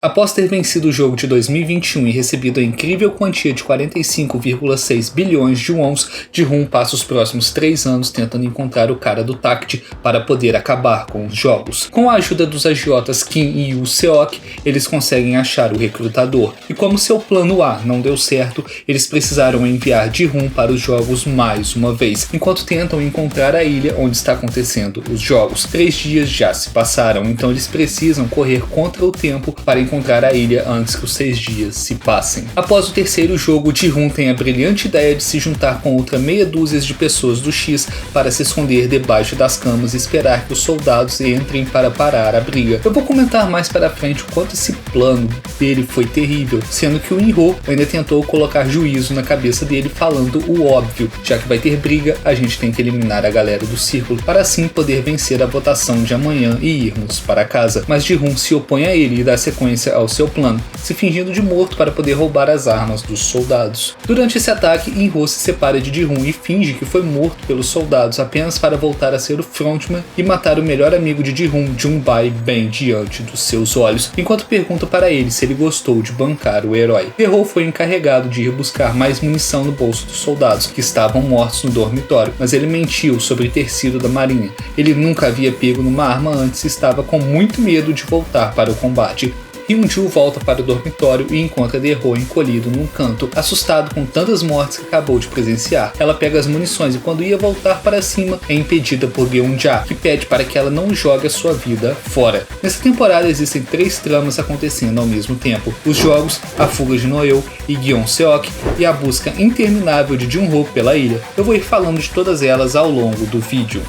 Após ter vencido o jogo de 2021 e recebido a incrível quantia de 45,6 bilhões de wons, Ji-hoon passa os próximos 3 anos tentando encontrar o cara do Takt para poder acabar com os jogos. Com a ajuda dos agiotas Kim e Yoo Seok, eles conseguem achar o recrutador. E como seu plano A não deu certo, eles precisaram enviar Ji-hoon para os jogos mais uma vez, enquanto tentam encontrar a ilha onde está acontecendo os jogos. 3 dias já se passaram, então eles precisam correr contra o tempo para encontrar a ilha antes que os 6 dias se passem. Após o terceiro jogo, Ji-hoon tem a brilhante ideia de se juntar com outra meia dúzia de pessoas do X para se esconder debaixo das camas e esperar que os soldados entrem para parar a briga. Eu vou comentar mais para frente o quanto esse plano dele foi terrível, sendo que o In-ho ainda tentou colocar juízo na cabeça dele falando o óbvio: já que vai ter briga, a gente tem que eliminar a galera do círculo para assim poder vencer a votação de amanhã e irmos para casa. Mas Ji-hoon se opõe a ele e dá sequência ao seu plano, se fingindo de morto para poder roubar as armas dos soldados. Durante esse ataque, In-ho se separa de Ji-hoon e finge que foi morto pelos soldados apenas para voltar a ser o frontman e matar o melhor amigo de Ji-hoon, Jun-bae, bem diante dos seus olhos, enquanto pergunta para ele se ele gostou de bancar o herói. In-ho foi encarregado de ir buscar mais munição no bolso dos soldados, que estavam mortos no dormitório, mas ele mentiu sobre ter sido da marinha. Ele nunca havia pego numa arma antes e estava com muito medo de voltar para o combate. Hyun-joo volta para o dormitório e encontra De-ho encolhido num canto, assustado com tantas mortes que acabou de presenciar. Ela pega as munições e quando ia voltar para cima, é impedida por Geun-ja, que pede para que ela não jogue a sua vida fora. Nessa temporada existem 3 tramas acontecendo ao mesmo tempo: os jogos, a fuga de Noyeol e Gyeong-seok e a busca interminável de Jun-ho pela ilha. Eu vou ir falando de todas elas ao longo do vídeo.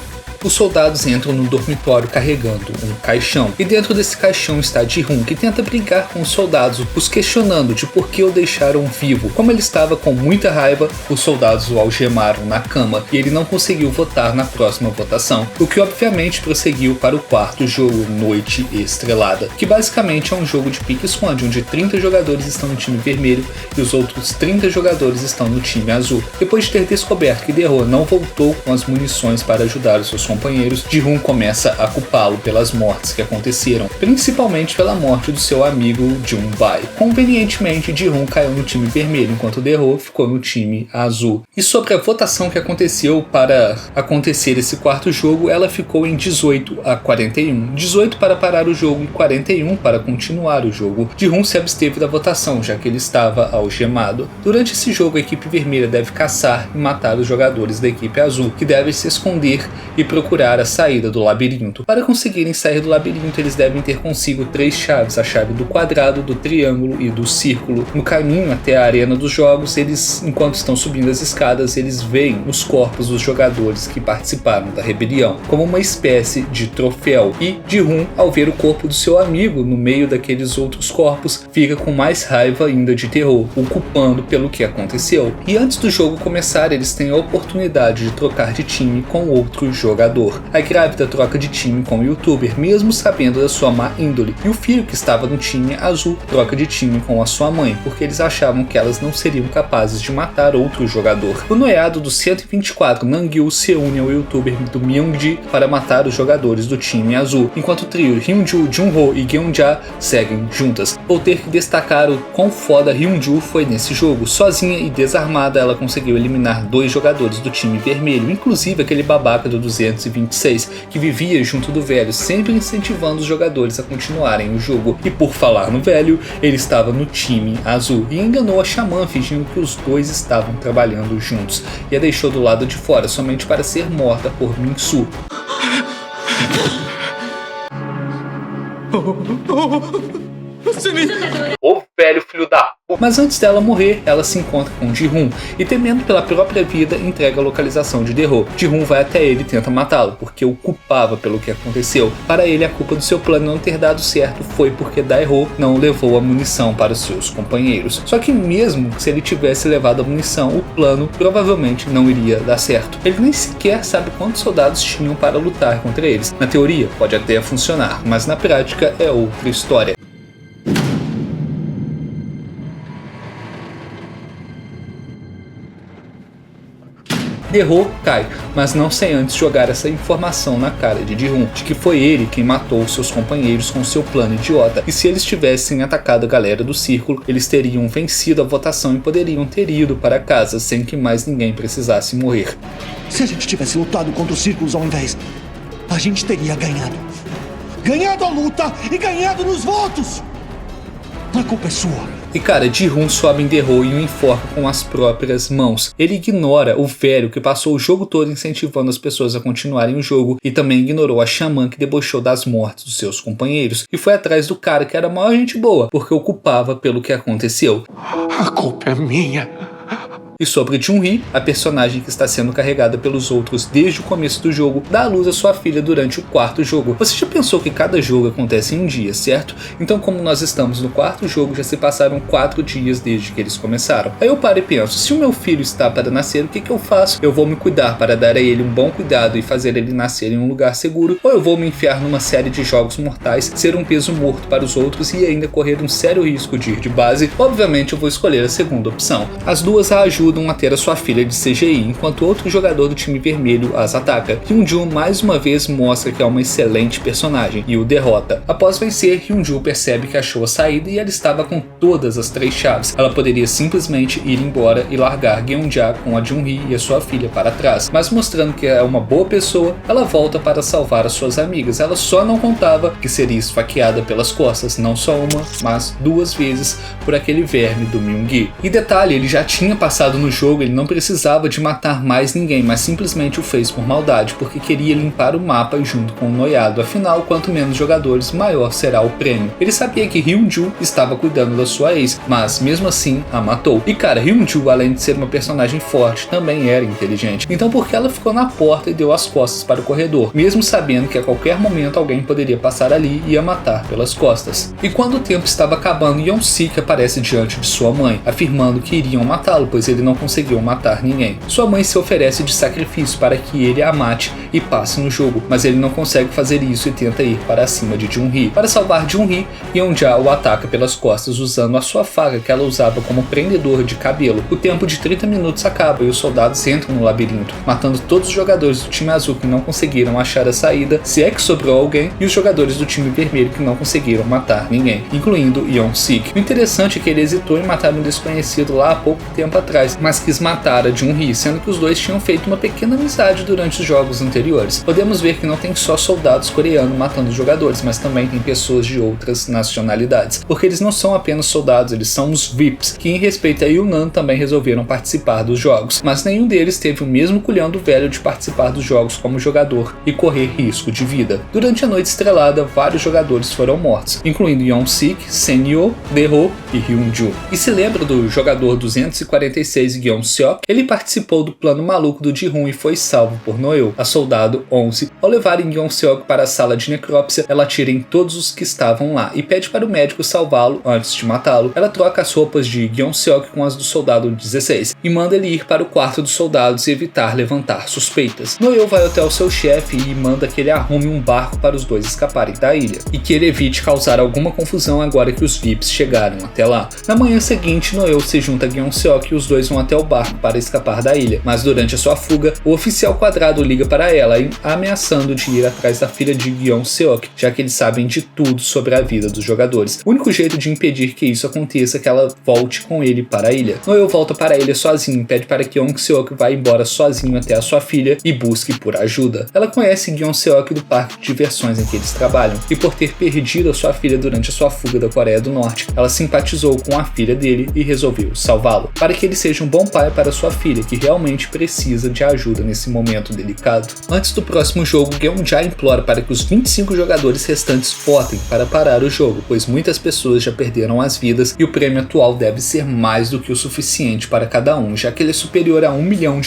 Os soldados entram no dormitório carregando um caixão, e dentro desse caixão está Ji-hoon, que tenta brigar com os soldados, os questionando de por que o deixaram vivo. Como ele estava com muita raiva, os soldados o algemaram na cama e ele não conseguiu votar na próxima votação, o que obviamente prosseguiu para o quarto jogo, Noite Estrelada, que basicamente é um jogo de pique-esconde, onde 30 jogadores estão no time vermelho e os outros 30 jogadores estão no time azul. Depois de ter descoberto que De-ho não voltou com as munições para ajudar os seus companheiros, Ji-hoon começa a culpá-lo pelas mortes que aconteceram, principalmente pela morte do seu amigo Jun-bae. Convenientemente, Ji-hoon caiu no time vermelho, enquanto De-ho ficou no time azul. E sobre a votação que aconteceu para acontecer esse quarto jogo, ela ficou em 18-41. 18 para parar o jogo e 41 para continuar o jogo. Ji-hoon se absteve da votação, já que ele estava algemado. Durante esse jogo, a equipe vermelha deve caçar e matar os jogadores da equipe azul, que devem se esconder e procurar a saída do labirinto. Para conseguirem sair do labirinto, eles devem ter consigo 3 chaves: a chave do quadrado, do triângulo e do círculo. No caminho até a arena dos jogos, enquanto estão subindo as escadas, eles veem os corpos dos jogadores que participaram da rebelião, como uma espécie de troféu. E Ji-hoon, ao ver o corpo do seu amigo no meio daqueles outros corpos, fica com mais raiva ainda de De-ho, o culpando pelo que aconteceu. E antes do jogo começar, eles têm a oportunidade de trocar de time com outro jogador. A grávida troca de time com o youtuber, mesmo sabendo da sua má índole, e o filho, que estava no time azul, troca de time com a sua mãe, porque eles achavam que elas não seriam capazes de matar outro jogador. O noiado do 124, Nangyu, se une ao youtuber do Myung-ji para matar os jogadores do time azul, enquanto o trio Hyun-joo, Jun-ho e Geun-ja seguem juntas. Vou ter que destacar o quão foda Hyun-joo foi nesse jogo. Sozinha e desarmada, ela conseguiu eliminar 2 jogadores do time vermelho, inclusive aquele babaca do 226, que vivia junto do velho, sempre incentivando os jogadores a continuarem o jogo. E por falar no velho, ele estava no time azul e enganou a Xamã, fingindo que os dois estavam trabalhando juntos, e a deixou do lado de fora somente para ser morta por Min-soo. O velho filho da... Mas antes dela morrer, ela se encontra com Ji-hoon e, temendo pela própria vida, entrega a localização de De-ho. Ji-hoon vai até ele e tenta matá-lo, porque o culpava pelo que aconteceu. Para ele, a culpa do seu plano não ter dado certo foi porque De-ho não levou a munição para os seus companheiros. Só que mesmo se ele tivesse levado a munição, o plano provavelmente não iria dar certo. Ele nem sequer sabe quantos soldados tinham para lutar contra eles. Na teoria, pode até funcionar, mas na prática é outra história. De-ho cai, mas não sem antes jogar essa informação na cara de Ji-hoon, de que foi ele quem matou seus companheiros com seu plano idiota, e se eles tivessem atacado a galera do círculo, eles teriam vencido a votação e poderiam ter ido para casa sem que mais ninguém precisasse morrer. Se a gente tivesse lutado contra os círculos ao invés, a gente teria ganhado. Ganhado a luta e ganhado nos votos! A culpa é sua. E cara, Ji-hoon sobe em De-ho e o enforca com as próprias mãos. Ele ignora o velho que passou o jogo todo incentivando as pessoas a continuarem o jogo e também ignorou a xamã que debochou das mortes dos seus companheiros e foi atrás do cara que era a maior gente boa, porque o culpava pelo que aconteceu. A culpa é minha. E sobre Jun-hee, a personagem que está sendo carregada pelos outros desde o começo do jogo, dá à luz a sua filha durante o quarto jogo. Você já pensou que cada jogo acontece em um dia, certo? Então como nós estamos no quarto jogo, já se passaram 4 dias desde que eles começaram. Aí eu paro e penso, se o meu filho está para nascer, o que eu faço? Eu vou me cuidar para dar a ele um bom cuidado e fazer ele nascer em um lugar seguro? Ou eu vou me enfiar numa série de jogos mortais, ser um peso morto para os outros e ainda correr um sério risco de ir de base? Obviamente eu vou escolher a segunda opção. As duas a ajudam a ter a sua filha de CGI, enquanto outro jogador do time vermelho as ataca. Hyunju mais uma vez mostra que é uma excelente personagem e o derrota. Após vencer, Hyunju percebe que achou a saída e ela estava com todas as 3 chaves. Ela poderia simplesmente ir embora e largar Geunja com a Jun-hee e a sua filha para trás, mas mostrando que é uma boa pessoa, ela volta para salvar as suas amigas. Ela só não contava que seria esfaqueada pelas costas, não só uma, mas 2 vezes por aquele verme do Myung-gi. E detalhe, ele já tinha passado no jogo, ele não precisava de matar mais ninguém, mas simplesmente o fez por maldade, porque queria limpar o mapa junto com o noiado. Afinal, quanto menos jogadores, maior será o prêmio. Ele sabia que Hyunju estava cuidando da sua ex, mas mesmo assim a matou. E cara, Hyunju, além de ser uma personagem forte, também era inteligente. Então por que ela ficou na porta e deu as costas para o corredor, mesmo sabendo que a qualquer momento alguém poderia passar ali e a matar pelas costas? E quando o tempo estava acabando, Yeon-sik aparece diante de sua mãe, afirmando que iriam matá-lo, pois ele não conseguiu matar ninguém. Sua mãe se oferece de sacrifício para que ele a mate e passe no jogo, mas ele não consegue fazer isso e tenta ir para cima de Jun-hee. Para salvar Jun-hee, Yeonja o ataca pelas costas usando a sua faca que ela usava como prendedor de cabelo. O tempo de 30 minutos acaba e os soldados entram no labirinto, matando todos os jogadores do time azul que não conseguiram achar a saída, se é que sobrou alguém, e os jogadores do time vermelho que não conseguiram matar ninguém, incluindo Yeon-sik. O interessante é que ele hesitou em matar um desconhecido lá há pouco tempo atrás, mas quis matar a Jun-hee, sendo que os dois tinham feito uma pequena amizade durante os jogos anteriores. Podemos ver que não tem só soldados coreanos matando os jogadores, mas também tem pessoas de outras nacionalidades, porque eles não são apenas soldados, eles são os VIPs, que em respeito a Yunnan também resolveram participar dos jogos, mas nenhum deles teve o mesmo culhão do velho de participar dos jogos como jogador e correr risco de vida. Durante a noite estrelada, vários jogadores foram mortos, incluindo Yeon-sik, Sen-yo, De-ho e Hyunju. E se lembra do jogador 246 Yeon-seok? Ele participou do plano maluco do Ji-hoon e foi salvo por Noel, a soldado 11. Ao levarem Yeon-seok para a sala de necrópsia, ela atira em todos os que estavam lá e pede para o médico salvá-lo antes de matá-lo. Ela troca as roupas de Yeon-seok com as do soldado 16 e manda ele ir para o quarto dos soldados e evitar levantar suspeitas. Noel vai até o seu chefe e manda que ele arrume um barco para os dois escaparem da ilha e que ele evite causar alguma confusão agora que os VIPs chegaram até lá. Na manhã seguinte, Noel se junta a Yeon-seok e os dois vão até o barco para escapar da ilha, mas durante a sua fuga, o oficial quadrado liga para ela, ameaçando de ir atrás da filha de Yeon-seok, já que eles sabem de tudo sobre a vida dos jogadores. O único jeito de impedir que isso aconteça é que ela volte com ele para a ilha. Noel volta para a ilha sozinho e pede para que Yeon-seok vá embora sozinho até a sua filha e busque por ajuda. Ela conhece Yeon-seok do parque de diversões em que eles trabalham, e por ter perdido a sua filha durante a sua fuga da Coreia do Norte, ela simpatizou com a filha dele e resolveu salvá-lo, para que ele seja um bom pai para sua filha, que realmente precisa de ajuda nesse momento delicado. Antes do próximo jogo, Geunja implora para que os 25 jogadores restantes votem para parar o jogo, pois muitas pessoas já perderam as vidas e o prêmio atual deve ser mais do que o suficiente para cada um, já que ele é superior a $1 milhão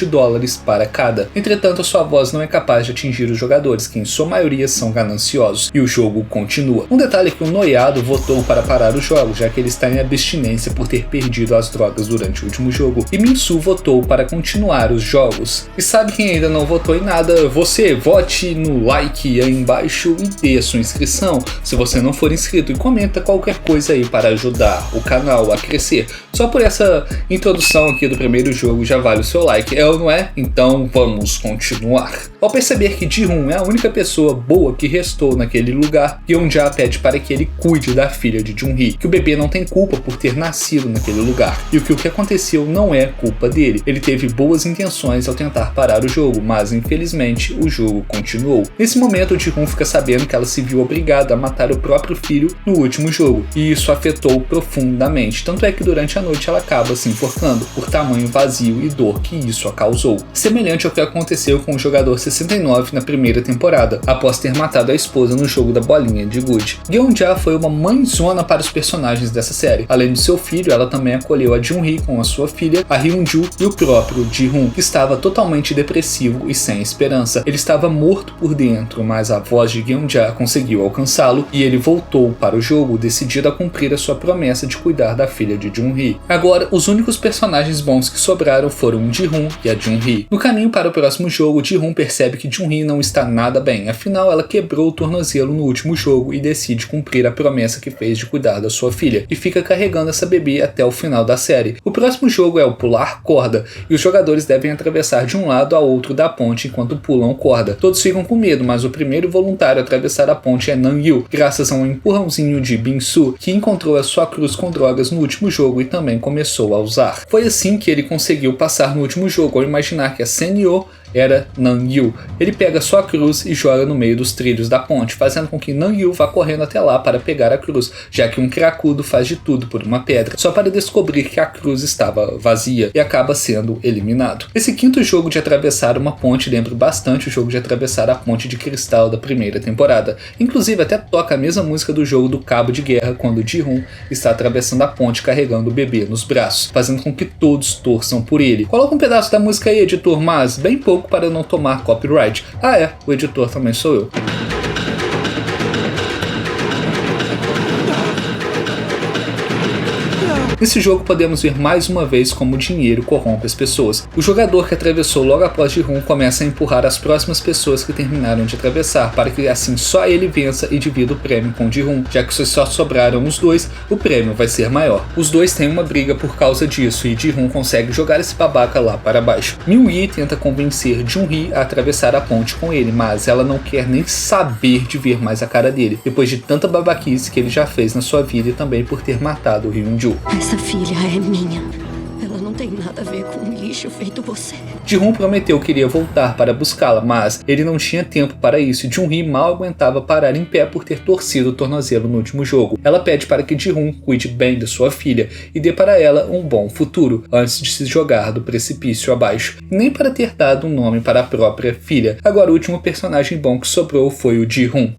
para cada. Entretanto, a sua voz não é capaz de atingir os jogadores, que em sua maioria são gananciosos, e o jogo continua. Um detalhe é que o noiado votou para parar o jogo, já que ele está em abstinência por ter perdido as drogas durante o último jogo, jogo e Min-soo votou para continuar os jogos. E sabe quem ainda não votou em nada? Você, vote no like aí embaixo e dê a sua inscrição se você não for inscrito, e comenta qualquer coisa aí para ajudar o canal a crescer. Só por essa introdução aqui do primeiro jogo já vale o seu like, é ou não é? Então vamos continuar. Ao perceber que Ji-hoon é a única pessoa boa que restou naquele lugar, Yeon-ja pede para que ele cuide da filha de Jun-hee, que o bebê não tem culpa por ter nascido naquele lugar, e que o que aconteceu não é culpa dele. Ele teve boas intenções ao tentar parar o jogo, mas infelizmente o jogo continuou. Nesse momento, Ji-hoon fica sabendo que ela se viu obrigada a matar o próprio filho no último jogo, e isso afetou profundamente, tanto é que durante a noite ela acaba se enforcando por tamanho vazio e dor que isso a causou. Semelhante ao que aconteceu com o jogador 69 na primeira temporada, após ter matado a esposa no jogo da bolinha de gude. Yeon-ja foi uma mãezona para os personagens dessa série. Além do seu filho, ela também acolheu a Jun-hee com a sua filha, a Hyun-ju, e o próprio Ji-hoon, que estava totalmente depressivo e sem esperança. Ele estava morto por dentro, mas a voz de Yeon-ja conseguiu alcançá-lo e ele voltou para o jogo, decidido a cumprir a sua promessa de cuidar da filha de Jun-hee. Agora, os únicos personagens bons que sobraram foram o Ji-hoon e a Jun-hee. No caminho para o próximo jogo, Ji-hoon percebe que Jun-hee não está nada bem, afinal ela quebrou o tornozelo no último jogo e decide cumprir a promessa que fez de cuidar da sua filha, e fica carregando essa bebê até o final da série. O próximo jogo é o pular corda, e os jogadores devem atravessar de um lado ao outro da ponte enquanto pulam corda. Todos ficam com medo, mas o primeiro voluntário a atravessar a ponte é Nan-yu, graças a um empurrãozinho de Bin-soo, que encontrou a sua cruz com drogas no último jogo e também começou a usar. Foi assim que ele conseguiu passar no último jogo, ao imaginar que a Sen-yo era Nan-yu. Ele pega sua cruz e joga no meio dos trilhos da ponte, fazendo com que Nan-yu vá correndo até lá para pegar a cruz, já que um cracudo faz de tudo por uma pedra, só para descobrir que a cruz estava vazia e acaba sendo eliminado. Esse quinto jogo de atravessar uma ponte lembra bastante o jogo de atravessar a ponte de cristal da primeira temporada. Inclusive até toca a mesma música do jogo do Cabo de Guerra, quando Ji-hoon está atravessando a ponte carregando o bebê nos braços, fazendo com que todos torçam por ele. Coloca um pedaço da música aí, editor, mas bem pouco para não tomar copyright. Ah é, o editor também sou eu. Nesse jogo podemos ver mais uma vez como o dinheiro corrompe as pessoas. O jogador que atravessou logo após Ji-hoon começa a empurrar as próximas pessoas que terminaram de atravessar, para que assim só ele vença e divida o prêmio com Ji-hoon, já que se só sobraram os dois, o prêmio vai ser maior. Os dois têm uma briga por causa disso e Ji-hoon consegue jogar esse babaca lá para baixo. Min-hee tenta convencer Jun-hee a atravessar a ponte com ele, mas ela não quer nem saber de ver mais a cara dele, depois de tanta babaquice que ele já fez na sua vida e também por ter matado o Hyun-ju. Essa filha é minha. Ela não tem nada a ver com um lixo feito você. Ji-hoon prometeu que iria voltar para buscá-la, mas ele não tinha tempo para isso e Jun-hee mal aguentava parar em pé por ter torcido o tornozelo no último jogo. Ela pede para que Ji-hoon cuide bem da sua filha e dê para ela um bom futuro, antes de se jogar do precipício abaixo, e nem para ter dado um nome para a própria filha. Agora o último personagem bom que sobrou foi o Ji-hoon.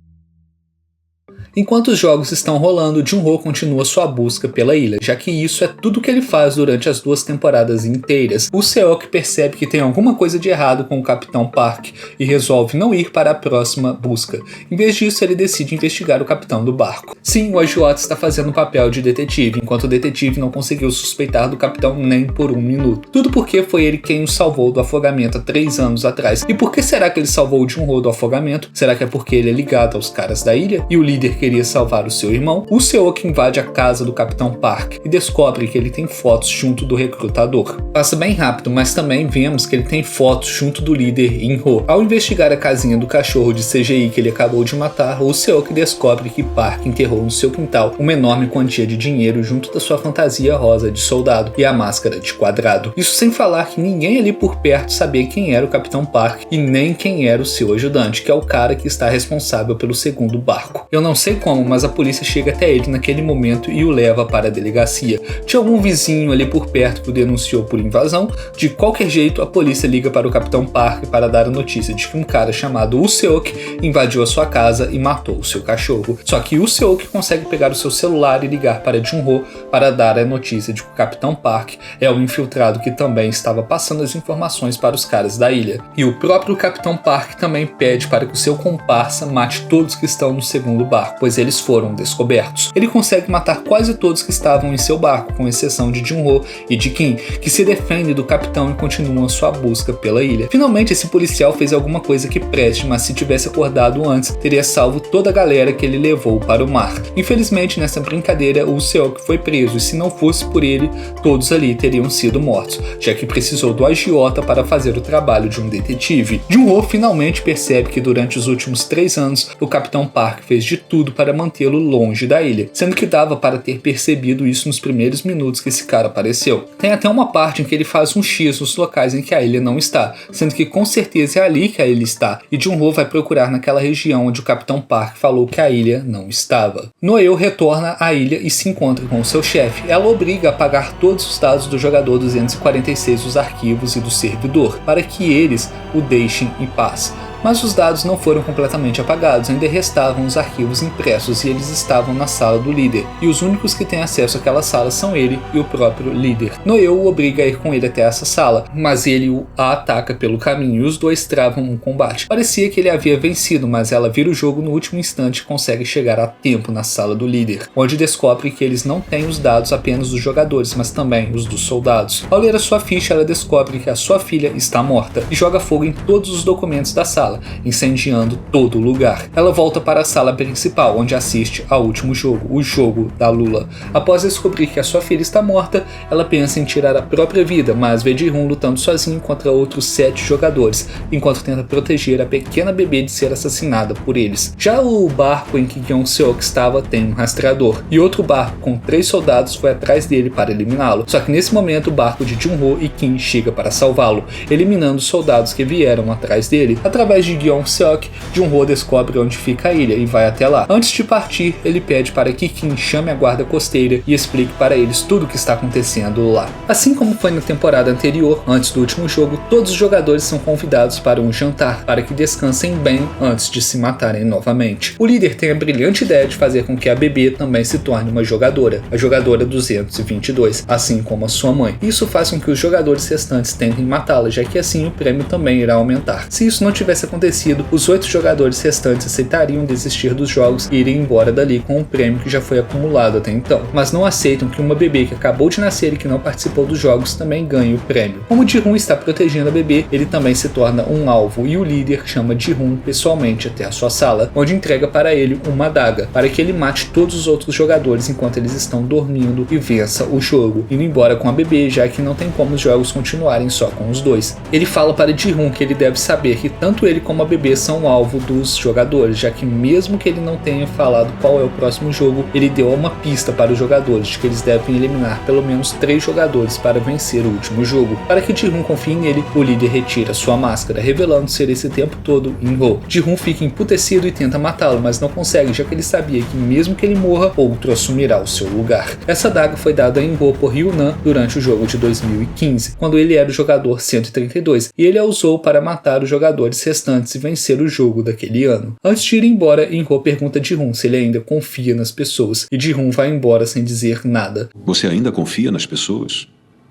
Enquanto os jogos estão rolando, Jun-ho continua sua busca pela ilha, já que isso é tudo que ele faz durante as 2 temporadas inteiras. O Seok percebe que tem alguma coisa de errado com o Capitão Park e resolve não ir para a próxima busca. Em vez disso, ele decide investigar o capitão do barco. Sim, o agiota está fazendo o papel de detetive, enquanto o detetive não conseguiu suspeitar do capitão nem por um minuto. Tudo porque foi ele quem o salvou do afogamento há 3 anos atrás. E por que será que ele salvou o Jun-ho do afogamento? Será que é porque ele é ligado aos caras da ilha e o líder queria salvar o seu irmão? O Seok invade a casa do Capitão Park e descobre que ele tem fotos junto do recrutador. Passa bem rápido, mas também vemos que ele tem fotos junto do líder In-ho. Ao investigar a casinha do cachorro de CGI que ele acabou de matar, o Seok descobre que Park enterrou no seu quintal uma enorme quantia de dinheiro junto da sua fantasia rosa de soldado e a máscara de quadrado. Isso sem falar que ninguém ali por perto sabia quem era o Capitão Park e nem quem era o seu ajudante, que é o cara que está responsável pelo segundo barco. Eu não sei como, mas a polícia chega até ele naquele momento e o leva para a delegacia. Tinha algum vizinho ali por perto que o denunciou por invasão. De qualquer jeito, a polícia liga para o Capitão Park para dar a notícia de que um cara chamado Woo Seok invadiu a sua casa e matou o seu cachorro. Só que Woo Seok consegue pegar o seu celular e ligar para Jun-ho para dar a notícia de que o Capitão Park é o infiltrado que também estava passando as informações para os caras da ilha. E o próprio Capitão Park também pede para que o seu comparsa mate todos que estão no segundo barco. pois eles foram descobertos. Ele consegue matar quase todos que estavam em seu barco, com exceção de Jun-Ho e de Kim, que se defendem do capitão e continuam sua busca pela ilha. Finalmente, esse policial fez alguma coisa que preste, mas se tivesse acordado antes, teria salvo toda a galera que ele levou para o mar. Infelizmente, nessa brincadeira, o Seok foi preso, e se não fosse por ele, todos ali teriam sido mortos, já que precisou do agiota para fazer o trabalho de um detetive. Jun-Ho finalmente percebe que durante os últimos 3 anos, o Capitão Park fez de tudo para mantê-lo longe da ilha, sendo que dava para ter percebido isso nos primeiros minutos que esse cara apareceu. Tem até uma parte em que ele faz um X nos locais em que a ilha não está, sendo que com certeza é ali que a ilha está, e Jun-Ho vai procurar naquela região onde o Capitão Park falou que a ilha não estava. Noel retorna à ilha e se encontra com seu chefe. Ela obriga a apagar todos os dados do jogador 246 dos arquivos e do servidor, para que eles o deixem em paz. Mas os dados não foram completamente apagados, ainda restavam os arquivos impressos e eles estavam na sala do líder, e os únicos que têm acesso àquela sala são ele e o próprio líder. Noel o obriga a ir com ele até essa sala, mas ele o ataca pelo caminho e os dois travam um combate. Parecia que ele havia vencido, mas ela vira o jogo no último instante e consegue chegar a tempo na sala do líder, onde descobre que eles não têm os dados apenas dos jogadores, mas também os dos soldados. Ao ler a sua ficha, ela descobre que a sua filha está morta e joga fogo em todos os documentos da sala, incendiando todo o lugar. Ela volta para a sala principal, onde assiste ao último jogo, o jogo da Lula. Após descobrir que a sua filha está morta, ela pensa em tirar a própria vida, mas vê Ji-Hoon lutando sozinho contra outros 7 jogadores, enquanto tenta proteger a pequena bebê de ser assassinada por eles. Já o barco em que Gyeong-seok estava tem um rastreador, e outro barco com 3 soldados foi atrás dele para eliminá-lo. Só que nesse momento o barco de Jun-Ho e Kim chega para salvá-lo, eliminando os soldados que vieram atrás dele. Através de Gyeong-seok, Jun-Ho descobre onde fica a ilha e vai até lá. Antes de partir, ele pede para que Kim chame a guarda costeira e explique para eles tudo o que está acontecendo lá. Assim como foi na temporada anterior, antes do último jogo, todos os jogadores são convidados para um jantar, para que descansem bem antes de se matarem novamente. O líder tem a brilhante ideia de fazer com que a bebê também se torne uma jogadora, a jogadora 222, assim como a sua mãe. Isso faz com que os jogadores restantes tentem matá-la, já que assim o prêmio também irá aumentar. Se isso não tivesse acontecido, os 8 jogadores restantes aceitariam desistir dos jogos e irem embora dali com o prêmio que já foi acumulado até então, mas não aceitam que uma bebê que acabou de nascer e que não participou dos jogos também ganhe o prêmio. Como Ji-Hoon está protegendo a bebê, ele também se torna um alvo e o líder chama Ji-Hoon pessoalmente até a sua sala, onde entrega para ele uma adaga, para que ele mate todos os outros jogadores enquanto eles estão dormindo e vença o jogo, indo embora com a bebê, já que não tem como os jogos continuarem só com os dois. Ele fala para Ji-Hoon que ele deve saber que tanto ele como a bebê são alvo dos jogadores, já que mesmo que ele não tenha falado qual é o próximo jogo, ele deu uma pista para os jogadores de que eles devem eliminar pelo menos 3 jogadores para vencer o último jogo. Para que Ji-Hoon confie nele, o líder retira sua máscara, revelando ser esse tempo todo In-Ho. Ji-Hoon fica emputecido e tenta matá-lo, mas não consegue, já que ele sabia que mesmo que ele morra, outro assumirá o seu lugar. Essa adaga foi dada a In-Ho por Ryunan durante o jogo de 2015, quando ele era o jogador 132, e ele a usou para matar os jogadores restantes e vencer o jogo daquele ano. Antes de ir embora, In-Ho pergunta a Ji-Hoon se ele ainda confia nas pessoas, e Ji-Hoon vai embora sem dizer nada. Você ainda confia nas pessoas?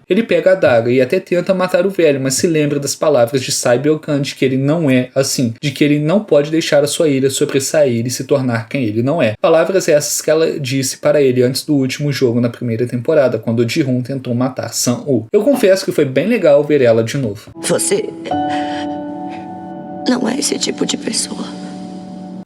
Ele pega a adaga e até tenta matar o velho, mas se lembra das palavras de Sai Byeok-kan de que ele não é assim, de que ele não pode deixar a sua ilha sobressair e se tornar quem ele não é. Palavras essas que ela disse para ele antes do último jogo na primeira temporada, quando Ji-Hoon tentou matar Sang-woo. Eu confesso que foi bem legal ver ela de novo. Você não é esse tipo de pessoa.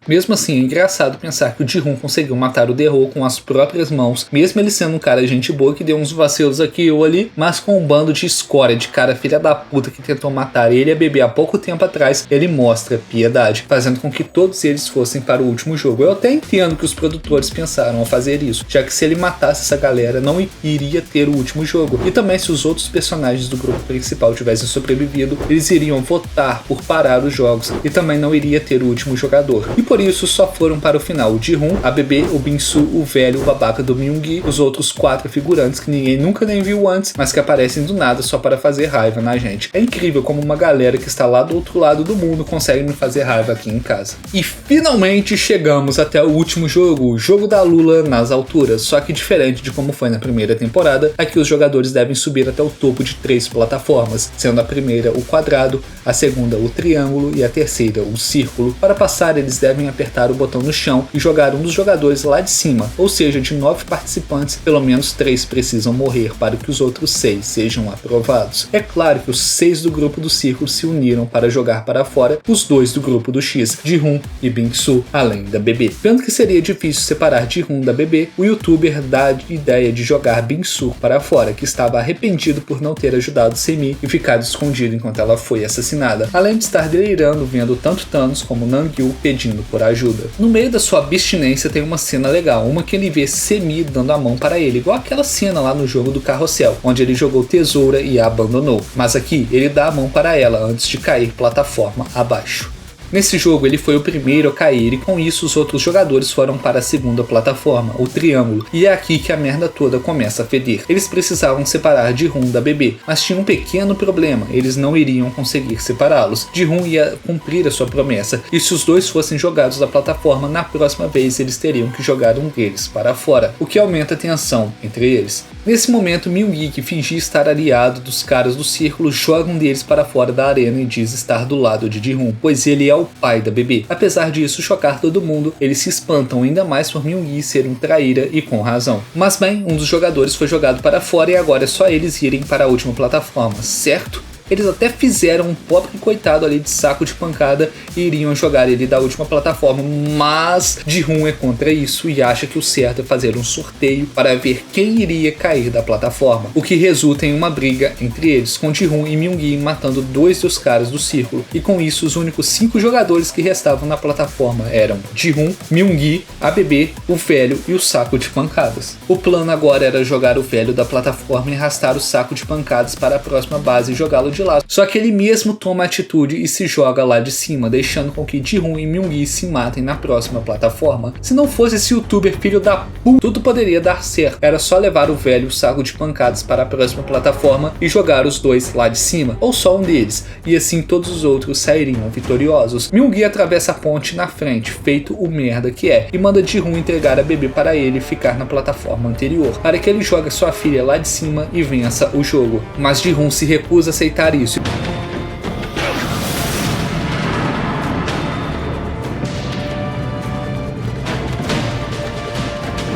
Mesmo assim, é engraçado pensar que o Ji-Hoon conseguiu matar o The-Ho com as próprias mãos, mesmo ele sendo um cara gente boa que deu uns vacilos aqui ou ali, mas com um bando de escória, de cara filha da puta que tentou matar ele e a bebê há pouco tempo atrás, ele mostra piedade, fazendo com que todos eles fossem para o último jogo. Eu até entendo que os produtores pensaram ao fazer isso, já que se ele matasse essa galera, não iria ter o último jogo. E também se os outros personagens do grupo principal tivessem sobrevivido, eles iriam votar por parar os jogos e também não iria ter o último jogador. E por isso só foram para o final o Ji-Hoon, a bebê, o Bin-Soo, o velho, o babaca do Myung-gi, os outros 4 figurantes que ninguém nunca nem viu antes, mas que aparecem do nada só para fazer raiva na gente. É incrível como uma galera que está lá do outro lado do mundo consegue me fazer raiva aqui em casa. E finalmente chegamos até o último jogo, o jogo da Lula nas alturas, só que diferente de como foi na primeira temporada, aqui os jogadores devem subir até o topo de 3 plataformas, sendo a primeira o quadrado, a segunda o triângulo e a terceira o círculo. Para passar eles devem apertar o botão no chão e jogar um dos jogadores lá de cima, ou seja, de 9 participantes, pelo menos 3 precisam morrer para que os outros 6 sejam aprovados. É claro que os 6 do grupo do círculo se uniram para jogar para fora os 2 do grupo do X, Ji-hoon e Bin-soo, além da Bebê. Vendo que seria difícil separar Ji-hoon da Bebê, o youtuber dá a ideia de jogar Bin-soo para fora, que estava arrependido por não ter ajudado Semi e ficado escondido enquanto ela foi assassinada, além de estar delirando vendo tanto Thanos como Namgyu pedindo por ajuda. No meio da sua abstinência tem uma cena legal, uma que ele vê Semi dando a mão para ele, igual aquela cena lá no jogo do carrossel, onde ele jogou tesoura e a abandonou, mas aqui ele dá a mão para ela antes de cair plataforma abaixo. Nesse jogo ele foi o primeiro a cair e com isso os outros jogadores foram para a segunda plataforma, o triângulo, e é aqui que a merda toda começa a feder. Eles precisavam separar Ji-hoon da Bebê, mas tinha um pequeno problema, eles não iriam conseguir separá-los. Ji-hoon ia cumprir a sua promessa, e se os dois fossem jogados da plataforma, na próxima vez eles teriam que jogar um deles para fora, o que aumenta a tensão entre eles. Nesse momento, Myung-gi, que fingia estar aliado dos caras do círculo, joga um deles para fora da arena e diz estar do lado de Ji-hoon, pois ele é o pai da Bebê. Apesar disso chocar todo mundo, eles se espantam ainda mais por Myung-gi ser um traíra e com razão. Mas bem, um dos jogadores foi jogado para fora e agora é só eles irem para a última plataforma, certo? Eles até fizeram um pobre coitado ali de saco de pancada e iriam jogar ele da última plataforma, mas Ji-hoon é contra isso e acha que o certo é fazer um sorteio para ver quem iria cair da plataforma, o que resulta em uma briga entre eles, com Ji-hoon e Myung-gi matando 2 dos caras do círculo, e com isso os únicos 5 jogadores que restavam na plataforma eram Ji-hoon, Myung-gi, a Bebê, o velho e o saco de pancadas. O plano agora era jogar o velho da plataforma e arrastar o saco de pancadas para a próxima base e jogá-lo de lá. Só que ele mesmo toma atitude e se joga lá de cima, deixando com que Ji-hoon e Myung-gi se matem na próxima plataforma. Se não fosse esse youtuber filho da puta, tudo poderia dar certo. Era só levar o velho e o saco de pancadas para a próxima plataforma e jogar os 2 lá de cima, ou só um deles, e assim todos os outros sairiam vitoriosos. Myung-gi atravessa a ponte na frente, feito o merda que é, e manda Ji-hoon entregar a Bebê para ele e ficar na plataforma anterior, para que ele jogue sua filha lá de cima e vença o jogo. Mas Ji-hoon se recusa a aceitar isso.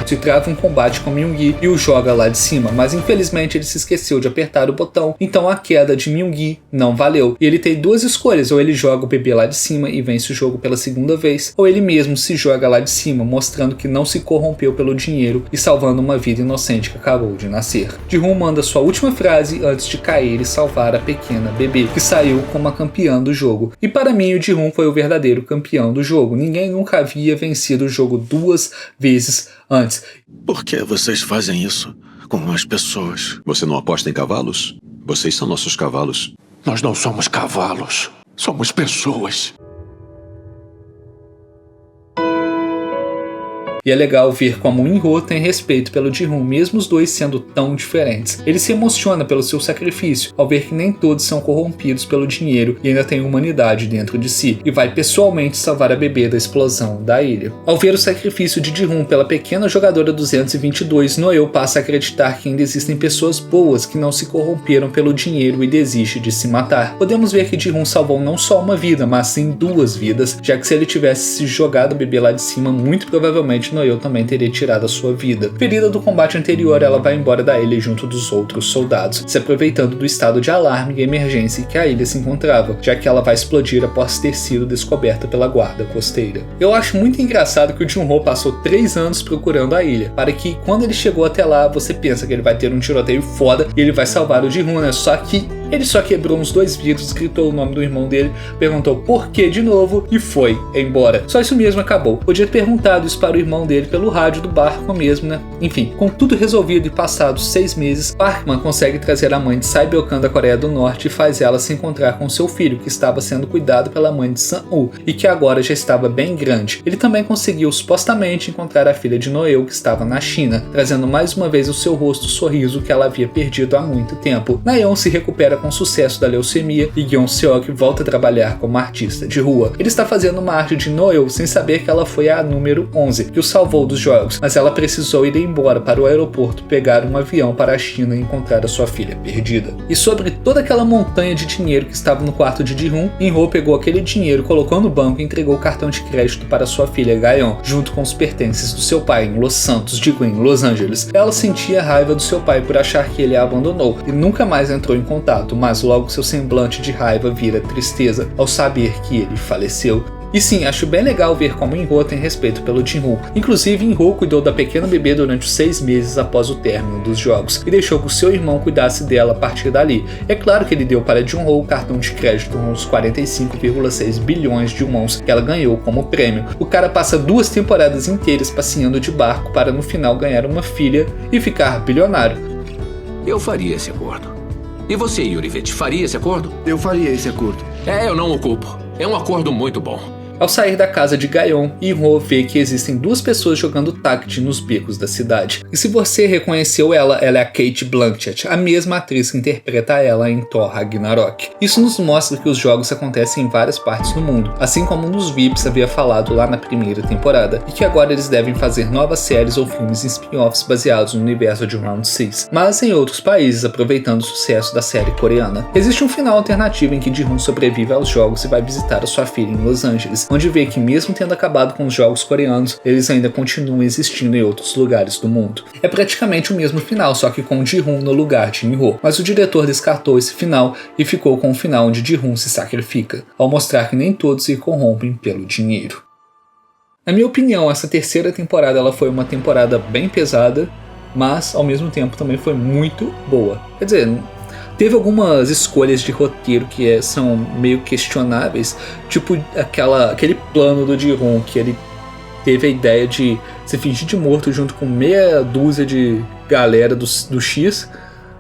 Se trava um combate com Myung-gi e o joga lá de cima, mas infelizmente ele se esqueceu de apertar o botão, então a queda de Myung-gi não valeu. E ele tem 2 escolhas, ou ele joga o bebê lá de cima e vence o jogo pela segunda vez, ou ele mesmo se joga lá de cima, mostrando que não se corrompeu pelo dinheiro e salvando uma vida inocente que acabou de nascer. Ji-hoon manda sua última frase antes de cair e salvar a pequena Bebê, que saiu como a campeã do jogo. E para mim o Ji-hoon foi o verdadeiro campeão do jogo. Ninguém nunca havia vencido o jogo 2 vezes antes. Por que vocês fazem isso com as pessoas? Você não aposta em cavalos? Vocês são nossos cavalos. Nós não somos cavalos, somos pessoas. E é legal ver como o In-ho tem respeito pelo Ji-hoon, mesmo os dois sendo tão diferentes. Ele se emociona pelo seu sacrifício, ao ver que nem todos são corrompidos pelo dinheiro e ainda tem humanidade dentro de si, e vai pessoalmente salvar a Bebê da explosão da ilha. Ao ver o sacrifício de Ji-hoon pela pequena jogadora 222, Noel passa a acreditar que ainda existem pessoas boas que não se corromperam pelo dinheiro e desiste de se matar. Podemos ver que Ji-hoon salvou não só uma vida, mas sim 2 vidas, já que se ele tivesse se jogado o bebê lá de cima, muito provavelmente Noel também teria tirado a sua vida. Ferida do combate anterior, ela vai embora da ilha junto dos outros soldados, se aproveitando do estado de alarme e emergência em que a ilha se encontrava, já que ela vai explodir após ter sido descoberta pela guarda costeira. Eu acho muito engraçado que o Jun-ho passou 3 anos procurando a ilha, para que quando ele chegou até lá, você pensa que ele vai ter um tiroteio foda e ele vai salvar o Ji-hoon, né? Só que ele só quebrou uns 2 vidros, gritou o nome do irmão dele, perguntou por que de novo e foi embora. Só isso mesmo, acabou. Podia ter perguntado isso para o irmão dele pelo rádio do barco mesmo, né? Enfim, com tudo resolvido e passados 6 meses, Parkman consegue trazer a mãe de Sae-byeok da Coreia do Norte e faz ela se encontrar com seu filho, que estava sendo cuidado pela mãe de Sang-woo e que agora já estava bem grande. Ele também conseguiu supostamente encontrar a filha de Noel, que estava na China, trazendo mais uma vez o seu rosto sorriso que ela havia perdido há muito tempo. Nayeon se recupera com o sucesso da leucemia e Yeon Seok volta a trabalhar como artista de rua. Ele está fazendo uma arte de Noel sem saber que ela foi a número 11 que o salvou dos jogos, mas ela precisou ir embora para o aeroporto pegar um avião para a China e encontrar a sua filha perdida. E sobre toda aquela montanha de dinheiro que estava no quarto de Ji-hoon, In-ho pegou aquele dinheiro, colocou no banco e entregou o cartão de crédito para sua filha Ga-yeon, junto com os pertences do seu pai em Los Angeles. Ela sentia raiva do seu pai por achar que ele a abandonou e nunca mais entrou em contato, mas logo seu semblante de raiva vira tristeza ao saber que ele faleceu. E sim, acho bem legal ver como In-ho tem respeito pelo Jin-hoon. Inclusive, In-ho cuidou da pequena bebê durante os 6 meses após o término dos jogos e deixou que o seu irmão cuidasse dela a partir dali. É claro que ele deu para Jin-ho o cartão de crédito com os 45,6 bilhões de wons que ela ganhou como prêmio. O cara passa 2 temporadas inteiras passeando de barco para no final ganhar uma filha e ficar bilionário. Eu faria esse acordo. E você, Yurivet, faria esse acordo? Eu faria esse acordo. Eu não o culpo. É um acordo muito bom. Ao sair da casa de Ga-yeon, In-ho vê que existem 2 pessoas jogando takt nos becos da cidade. E se você reconheceu ela é a Cate Blanchett, a mesma atriz que interpreta ela em Thor Ragnarok. Isso nos mostra que os jogos acontecem em várias partes do mundo, assim como nos VIPs havia falado lá na primeira temporada, e que agora eles devem fazer novas séries ou filmes em spin-offs baseados no universo de Round 6, mas em outros países, aproveitando o sucesso da série coreana. Existe um final alternativo em que Ji-hoon sobrevive aos jogos e vai visitar a sua filha em Los Angeles, onde vê que mesmo tendo acabado com os jogos coreanos, eles ainda continuam existindo em outros lugares do mundo. É praticamente o mesmo final, só que com Ji-hoon no lugar de In-ho, mas o diretor descartou esse final e ficou com o final onde Ji-hoon se sacrifica, ao mostrar que nem todos se corrompem pelo dinheiro. Na minha opinião, essa terceira temporada ela foi uma temporada bem pesada, mas ao mesmo tempo também foi muito boa. Quer dizer, teve algumas escolhas de roteiro que são meio questionáveis, tipo aquele plano do Ji-hoon, que ele teve a ideia de se fingir de morto junto com meia dúzia de galera do X,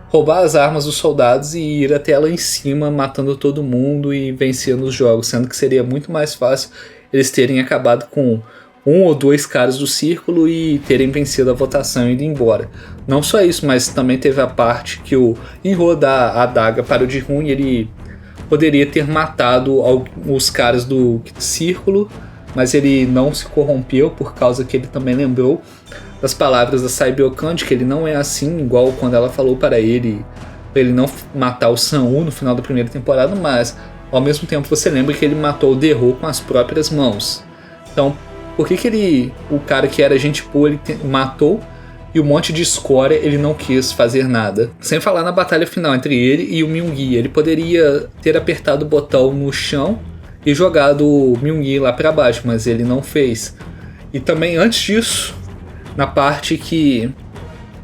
roubar as armas dos soldados e ir até lá em cima matando todo mundo e vencendo os jogos, sendo que seria muito mais fácil eles terem acabado com 1 ou 2 caras do círculo e terem vencido a votação e ido embora. Não só isso, mas também teve a parte que o In-ho dá a adaga para o Ji-hoon e ele poderia ter matado os caras do círculo, mas ele não se corrompeu por causa que ele também lembrou das palavras da Sae-byo-kan, de que ele não é assim, igual quando ela falou para ele não matar o Sang-woo no final da primeira temporada, mas ao mesmo tempo você lembra que ele matou o The-ho com as próprias mãos. Então, por que o cara que era gente boa, ele matou e um monte de escória ele não quis fazer nada? Sem falar na batalha final entre ele e o Myung-gi. Ele poderia ter apertado o botão no chão e jogado o Myung-gi lá pra baixo, mas ele não fez. E também antes disso, na parte que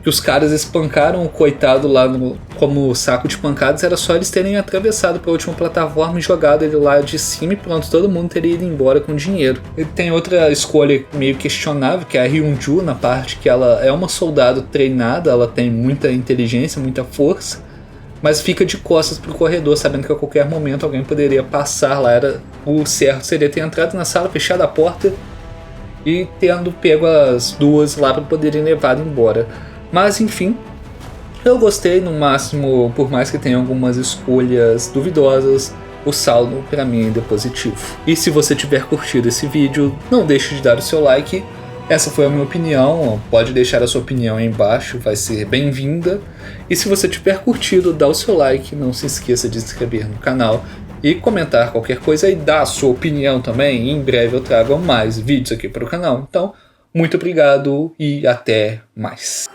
os caras espancaram o coitado lá como saco de pancadas, era só eles terem atravessado para a última plataforma e jogado ele lá de cima e pronto, todo mundo teria ido embora com dinheiro. Ele tem outra escolha meio questionável, que é a Hyun-ju, na parte que ela é uma soldado treinada, ela tem muita inteligência, muita força, mas fica de costas pro corredor, sabendo que a qualquer momento alguém poderia passar lá. O certo seria ter entrado na sala, fechado a porta e tendo pego as 2 lá para poderem levado embora. Mas enfim, eu gostei no máximo, por mais que tenha algumas escolhas duvidosas, o saldo para mim ainda é positivo. E se você tiver curtido esse vídeo, não deixe de dar o seu like. Essa foi a minha opinião, pode deixar a sua opinião aí embaixo, vai ser bem-vinda. E se você tiver curtido, dá o seu like, não se esqueça de se inscrever no canal e comentar qualquer coisa e dar a sua opinião também. E em breve eu trago mais vídeos aqui para o canal. Então, muito obrigado e até mais.